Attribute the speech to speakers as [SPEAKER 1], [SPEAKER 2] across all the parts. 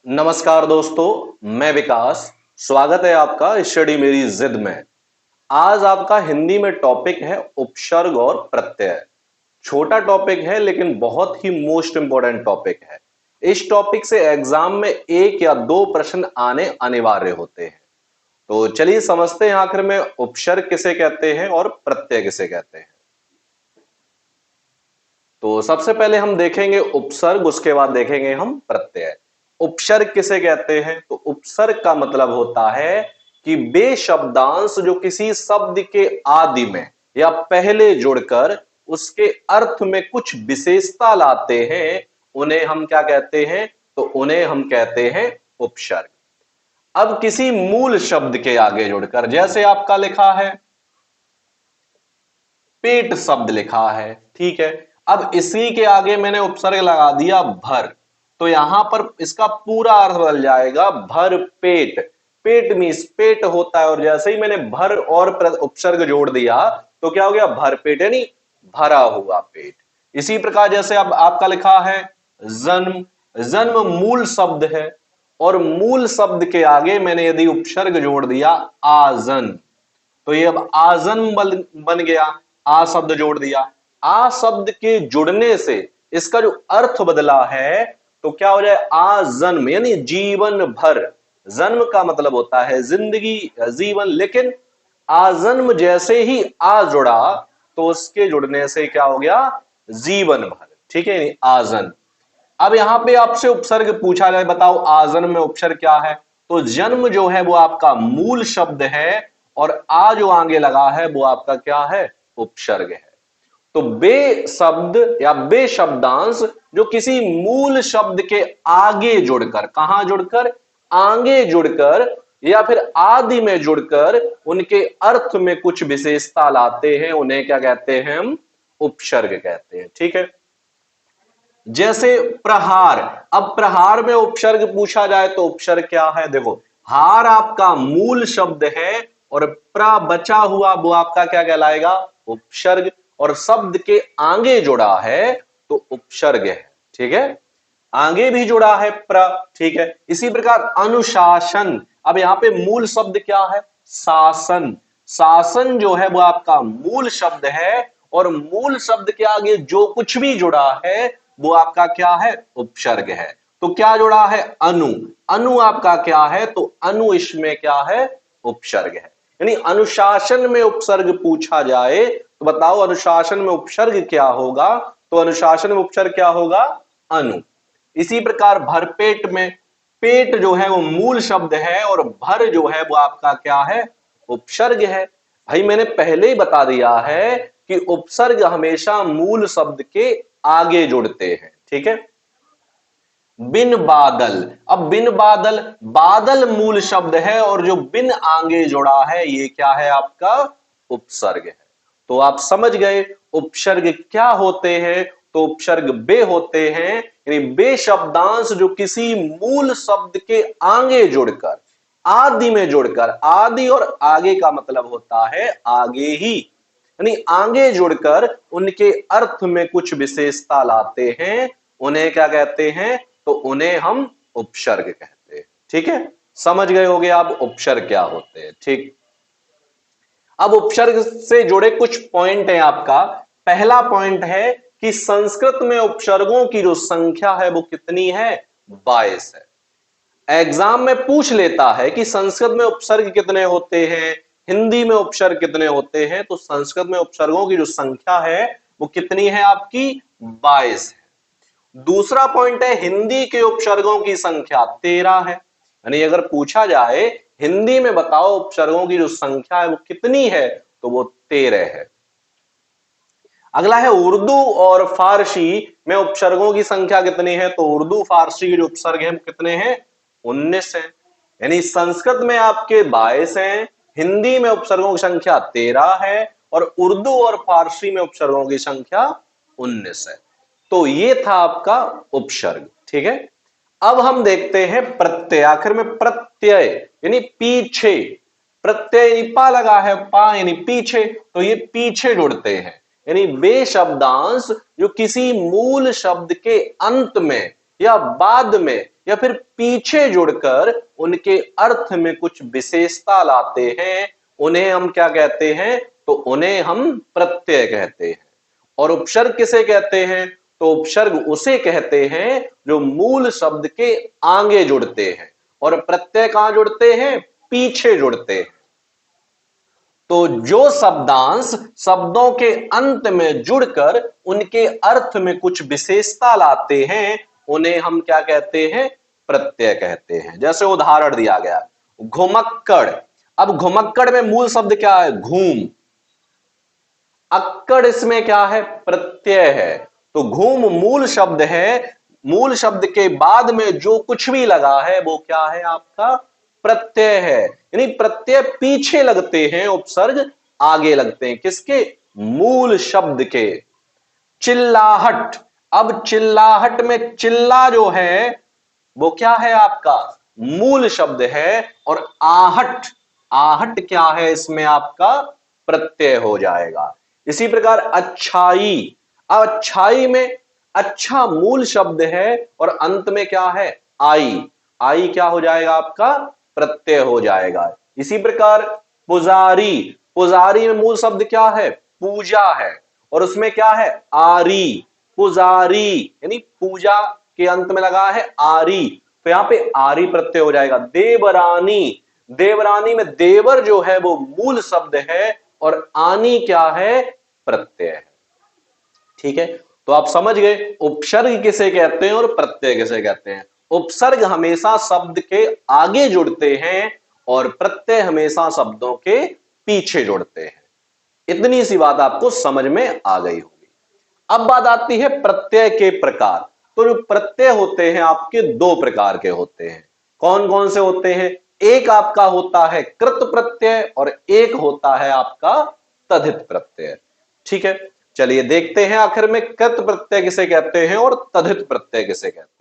[SPEAKER 1] नमस्कार दोस्तों, मैं विकास। स्वागत है आपका स्टडी मेरी जिद में। आज आपका हिंदी में टॉपिक है उपसर्ग और प्रत्यय। छोटा टॉपिक है लेकिन बहुत ही मोस्ट इंपॉर्टेंट टॉपिक है। इस टॉपिक से एग्जाम में एक या दो प्रश्न आने अनिवार्य होते हैं। तो चलिए समझते हैं आखिर में उपसर्ग किसे कहते हैं और प्रत्यय किसे कहते हैं। तो सबसे पहले हम देखेंगे उपसर्ग, उसके बाद देखेंगे हम प्रत्यय। उपसर्ग किसे कहते हैं? तो उपसर्ग का मतलब होता है कि वे शब्दांश जो किसी शब्द के आदि में या पहले जुड़कर उसके अर्थ में कुछ विशेषता लाते हैं, उन्हें हम क्या कहते हैं? तो उन्हें हम कहते हैं उपसर्ग। अब किसी मूल शब्द के आगे जुड़कर, जैसे आपका लिखा है पेट, शब्द लिखा है, ठीक है। अब इसी के आगे मैंने उपसर्ग लगा दिया भर, तो यहां पर इसका पूरा अर्थ बदल जाएगा भर पेट। पेट मीन्स पेट होता है, और जैसे ही मैंने भर और उपसर्ग जोड़ दिया तो क्या हो गया? भर पेट, यानी भरा हुआ पेट। इसी प्रकार जैसे अब आपका लिखा है जन्म। जन्म मूल शब्द है, और मूल शब्द के आगे मैंने यदि उपसर्ग जोड़ दिया आजन, तो ये अब आजन बन गया। आ शब्द जोड़ दिया। आ शब्द के जुड़ने से इसका जो अर्थ बदला है, तो क्या हो जाए? आ जन्म, यानी जीवन भर। जन्म का मतलब होता है जिंदगी, जीवन, लेकिन आजन्म जैसे ही आ जुड़ा तो उसके जुड़ने से क्या हो गया? जीवन भर, ठीक है, आजन। अब यहां पे आपसे उपसर्ग पूछा जाए, बताओ आजन्म में उपसर्ग क्या है? तो जन्म जो है वो आपका मूल शब्द है, और आ जो आगे लगा है वो आपका क्या है? उपसर्ग है। तो बे शब्द या बे शब्दांश जो किसी मूल शब्द के आगे जुड़कर, कहां जुड़कर? आगे जुड़कर या फिर आदि में जुड़कर उनके अर्थ में कुछ विशेषता लाते हैं, उन्हें क्या कहते हैं? हम उपसर्ग कहते हैं, ठीक है। जैसे प्रहार। अब प्रहार में उपसर्ग पूछा जाए तो उपसर्ग क्या है? देखो, हार आपका मूल शब्द है, और प्र बचा हुआ वो आपका क्या कहलाएगा? उपसर्ग। और शब्द के आगे जुड़ा है तो उपसर्ग है, ठीक है। आगे भी जुड़ा है प्र, ठीक है। इसी प्रकार अनुशासन। अब यहां पे मूल शब्द क्या है? शासन। शासन जो है वो आपका मूल शब्द है, और मूल शब्द के आगे जो कुछ भी जुड़ा है वो आपका क्या है? उपसर्ग है। तो क्या जुड़ा है? अनु। अनु आपका क्या है? तो अनु इसमें क्या है? उपसर्ग है। यानी अनुशासन में उपसर्ग पूछा जाए तो बताओ अनुशासन में उपसर्ग क्या होगा? तो अनुशासन में उपसर्ग क्या होगा? अनु। इसी प्रकार भरपेट में, पेट जो है वो मूल शब्द है, और भर जो है वो आपका क्या है? उपसर्ग है। भाई मैंने पहले ही बता दिया है कि उपसर्ग हमेशा मूल शब्द के आगे जुड़ते हैं, ठीक है। बिन बादल। अब बिन बादल, बादल मूल शब्द है, और जो बिन आगे जुड़ा है ये क्या है? आपका उपसर्ग है। तो आप समझ गए उपसर्ग क्या होते हैं। तो उपसर्ग बे होते हैं, यानी बे शब्दांश जो किसी मूल शब्द के आगे जुड़कर, आदि में जुड़कर, आदि और आगे का मतलब होता है आगे ही, यानी आगे जुड़कर उनके अर्थ में कुछ विशेषता लाते हैं, उन्हें क्या कहते हैं? तो उन्हें हम उपसर्ग कहते हैं, ठीक है। समझ गए होगे आप उपसर्ग क्या होते हैं, ठीक। अब उपसर्ग से जुड़े कुछ पॉइंट हैं आपका। पहला पॉइंट है कि संस्कृत में उपसर्गों की जो संख्या है वो कितनी है? 22 है। एग्जाम में पूछ लेता है कि संस्कृत में उपसर्ग कितने होते हैं, हिंदी में उपसर्ग कितने होते हैं। तो संस्कृत में उपसर्गों की जो संख्या है वो कितनी है? आपकी 22 है। दूसरा पॉइंट है हिंदी के उपसर्गों की संख्या 13 है। यानी अगर पूछा जाए हिंदी में बताओ उपसर्गों की जो संख्या है वो कितनी है, तो वो 13 है। अगला है उर्दू और फारसी में उपसर्गों की संख्या कितनी है? तो उर्दू फारसी के जो उपसर्ग हैं कितने हैं? 19 है। यानी संस्कृत में आपके 22 हैं, हिंदी में उपसर्गों की संख्या 13 है, और उर्दू और फारसी में उपसर्गों की संख्या 19 है। तो ये था आपका उपसर्ग, ठीक है। अब हम देखते हैं प्रत्यय। आखिर में प्रत्यय यानी पीछे। प्रत्यय यानी पा लगा है, पा यानी पीछे, तो ये पीछे जुड़ते हैं। यानी वे शब्दांश जो किसी मूल शब्द के अंत में या बाद में या फिर पीछे जुड़कर उनके अर्थ में कुछ विशेषता लाते हैं, उन्हें हम क्या कहते हैं? तो उन्हें हम प्रत्यय कहते हैं। और उपसर्ग किसे कहते हैं? तो उपसर्ग उसे कहते हैं जो मूल शब्द के आगे जुड़ते हैं, और प्रत्यय कहां जुड़ते हैं? पीछे जुड़ते हैं। तो जो शब्दांश शब्दों के अंत में जुड़कर उनके अर्थ में कुछ विशेषता लाते हैं, उन्हें हम क्या कहते हैं? प्रत्यय कहते हैं। जैसे उदाहरण दिया गया, घुमक्कड़। अब घुमक्कड़ में मूल शब्द क्या है? घूम। अक्कड़ इसमें क्या है? प्रत्यय है। तो घूम मूल शब्द है, मूल शब्द के बाद में जो कुछ भी लगा है वो क्या है? आपका प्रत्यय है। यानी प्रत्यय पीछे लगते हैं, उपसर्ग आगे लगते हैं। किसके? मूल शब्द के। चिल्लाहट। अब चिल्लाहट में चिल्ला जो है वो क्या है? आपका मूल शब्द है। और आहट, आहट क्या है? इसमें आपका प्रत्यय हो जाएगा। इसी प्रकार अच्छाई। अब अच्छाई में अच्छा मूल शब्द है और अंत में क्या है? आई। आई क्या हो जाएगा? आपका प्रत्यय हो जाएगा। इसी प्रकार पुजारी। पुजारी में मूल शब्द क्या है? पूजा है, और उसमें क्या है? आरी। पुजारी यानी पूजा के अंत में लगा है आरी, तो यहां पे आरी प्रत्यय हो जाएगा। देवरानी। देवरानी में देवर जो है वो मूल शब्द है और आनी क्या है? प्रत्यय है। ठीक है, तो आप समझ गए उपसर्ग किसे कहते हैं और प्रत्यय किसे कहते हैं। उपसर्ग हमेशा शब्द के आगे जुड़ते हैं और प्रत्यय हमेशा शब्दों के पीछे जुड़ते हैं। इतनी सी बात आपको समझ में आ गई होगी। अब बात आती है प्रत्यय के प्रकार। तो जो प्रत्यय होते हैं आपके दो प्रकार के होते हैं। कौन कौन से होते हैं? एक आपका होता है कृत प्रत्यय और एक होता है आपका तद्धित प्रत्यय। ठीक है, चलिए देखते हैं आखिर में कृत प्रत्यय किसे कहते हैं और तद्धित प्रत्यय किसे कहते हैं।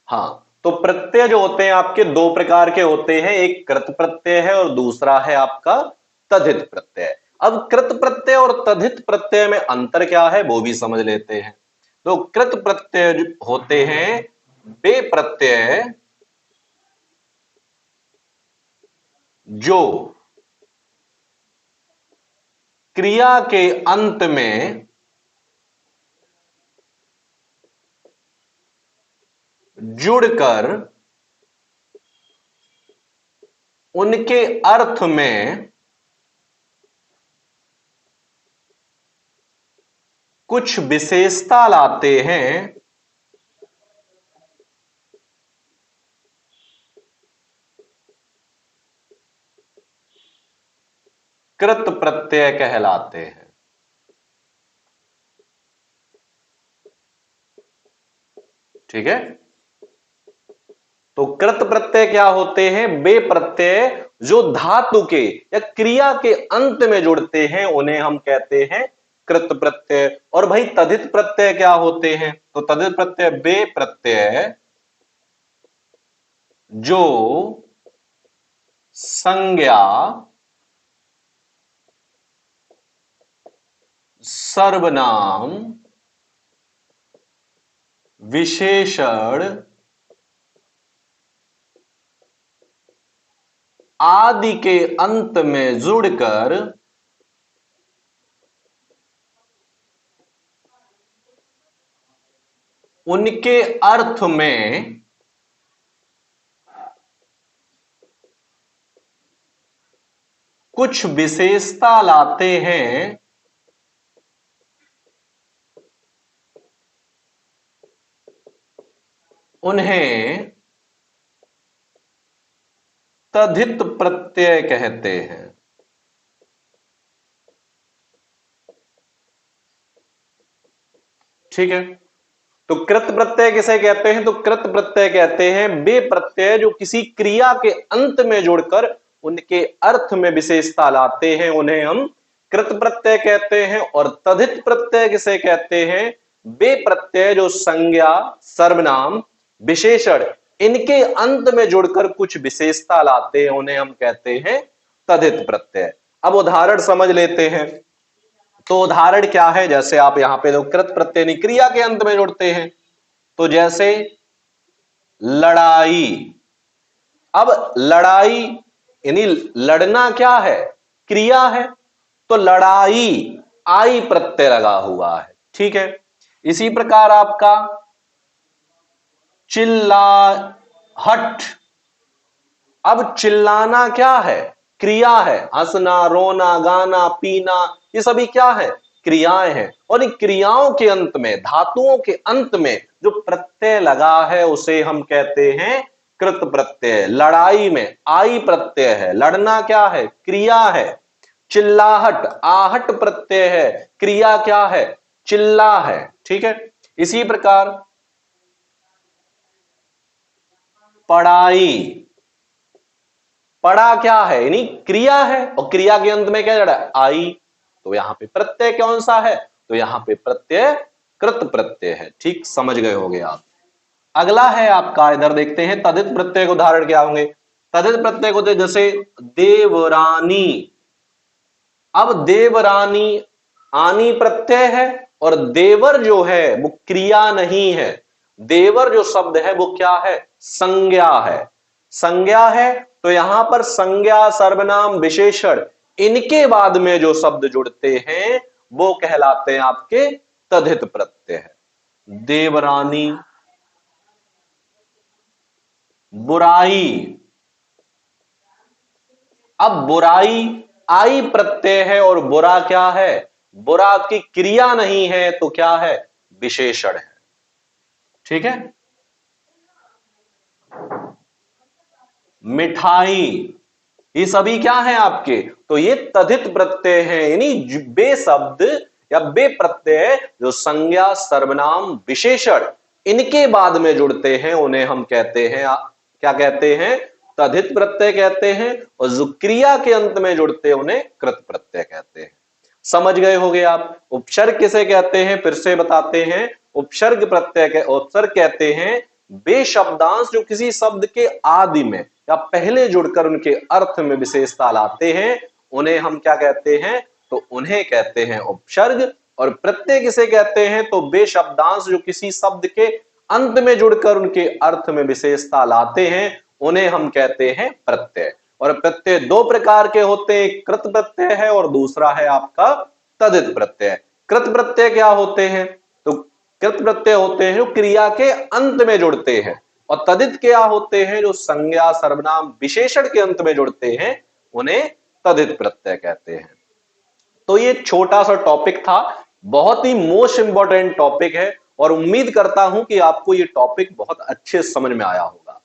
[SPEAKER 1] हाँ, तो प्रत्यय जो होते हैं आपके दो प्रकार के होते हैं, एक कृत प्रत्यय है और दूसरा है आपका तद्धित प्रत्यय। अब कृत प्रत्यय और तद्धित प्रत्यय में अंतर क्या है वो भी समझ लेते हैं। तो कृत प्रत्यय होते हैं वे प्रत्यय जो क्रिया के अंत में जुड़कर उनके अर्थ में कुछ विशेषता लाते हैं, कृत प्रत्यय कहलाते हैं। ठीक है, तो कृत प्रत्यय क्या होते हैं? वे प्रत्यय जो धातु के या क्रिया के अंत में जुड़ते हैं उन्हें हम कहते हैं कृत प्रत्यय। और भाई तद्धित प्रत्यय क्या होते हैं? तो तद्धित प्रत्यय वे प्रत्यय जो संज्ञा, सर्वनाम, विशेषण आदि के अंत में जुड़कर उनके अर्थ में कुछ विशेषता लाते हैं, उन्हें तद्धित प्रत्यय कहते हैं। ठीक है, तो कृत प्रत्यय किसे कहते हैं? तो कृत प्रत्यय कहते हैं वे प्रत्यय जो किसी क्रिया के अंत में जुड़कर उनके अर्थ में विशेषता लाते हैं, उन्हें हम कृत प्रत्यय कहते हैं। और तद्धित प्रत्यय किसे कहते हैं? वे प्रत्यय जो संज्ञा, सर्वनाम, विशेषण इनके अंत में जुड़कर कुछ विशेषता लाते हैं, उन्हें हम कहते हैं तद्धित प्रत्यय। अब उदाहरण समझ लेते हैं। तो उदाहरण क्या है? जैसे आप यहां पे कृत प्रत्यय क्रिया के अंत में जुड़ते हैं, तो जैसे लड़ाई। अब लड़ाई यानी लड़ना क्या है? क्रिया है, तो लड़ाई आई प्रत्यय लगा हुआ है, ठीक है। इसी प्रकार आपका चिल्लाहट। अब चिल्लाना क्या है? क्रिया है। हंसना, रोना, गाना, पीना, ये सभी क्या है? क्रियाएं हैं। और इन क्रियाओं के अंत में, धातुओं के अंत में जो प्रत्यय लगा है उसे हम कहते हैं कृत प्रत्यय। लड़ाई में आई प्रत्यय है, लड़ना क्या है? क्रिया है। चिल्लाहट आहट प्रत्यय है, क्रिया क्या है? चिल्ला है, ठीक है। इसी प्रकार पढ़ाई, पढ़ा क्या है? यानी क्रिया है, और क्रिया के अंत में क्या जड़ा? आई। तो यहां पे प्रत्यय कौन सा है? तो यहां पे प्रत्यय कृत प्रत्यय है, ठीक समझ गए होंगे आप। अगला है आपका, इधर देखते हैं तद्धित प्रत्यय के उदाहरण क्या होंगे। तद्धित प्रत्यय को जैसे देवरानी। अब देवरानी आनी प्रत्यय है, और देवर जो है वो क्रिया नहीं है। देवर जो शब्द है वो क्या है? संज्ञा है। संज्ञा है, तो यहां पर संज्ञा, सर्वनाम, विशेषण इनके बाद में जो शब्द जुड़ते हैं वो कहलाते हैं आपके तद्धित प्रत्यय है। देवरानी, बुराई। अब बुराई आई प्रत्यय है, और बुरा क्या है? बुरा की क्रिया नहीं है, तो क्या है? विशेषण है, ठीक है। मिठाई, ये सभी क्या है आपके? तो ये तद्धित प्रत्यय है, यानी बे शब्द या बे प्रत्यय जो संज्ञा, सर्वनाम, विशेषण इनके बाद में जुड़ते हैं उन्हें हम कहते हैं क्या कहते हैं? तद्धित प्रत्यय कहते हैं। और जो क्रिया के अंत में जुड़ते हैं उन्हें कृत प्रत्यय कहते हैं। समझ गए होंगे आप। उपसर्ग किसे कहते हैं? फिर से बताते हैं। उपसर्ग प्रत्यय उपसर्ग कहते हैं वे शब्दांश जो किसी शब्द के आदि में या पहले जुड़कर उनके अर्थ में विशेषता लाते हैं, उन्हें हम क्या कहते हैं? तो उन्हें कहते हैं उपसर्ग। और प्रत्यय किसे कहते हैं? तो वे शब्दांश जो किसी शब्द के अंत में जुड़कर उनके अर्थ में विशेषता लाते हैं, उन्हें हम कहते हैं प्रत्यय। और प्रत्यय दो प्रकार के होते हैं, कृत प्रत्यय है और दूसरा है आपका तद्धित प्रत्यय। कृत प्रत्यय क्या होते हैं? तो कृत प्रत्यय होते हैं जो क्रिया के अंत में जुड़ते हैं, और तद्धित क्या होते हैं? जो संज्ञा, सर्वनाम, विशेषण के अंत में जुड़ते हैं, उन्हें तद्धित प्रत्यय कहते हैं। तो ये छोटा सा टॉपिक था, बहुत ही मोस्ट इंपॉर्टेंट टॉपिक है, और उम्मीद करता हूं कि आपको ये टॉपिक बहुत अच्छे समझ में आया होगा।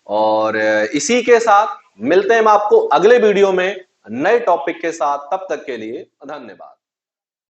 [SPEAKER 1] और इसी के साथ मिलते हैं हम आपको अगले वीडियो में नए टॉपिक के साथ। तब तक के लिए धन्यवाद।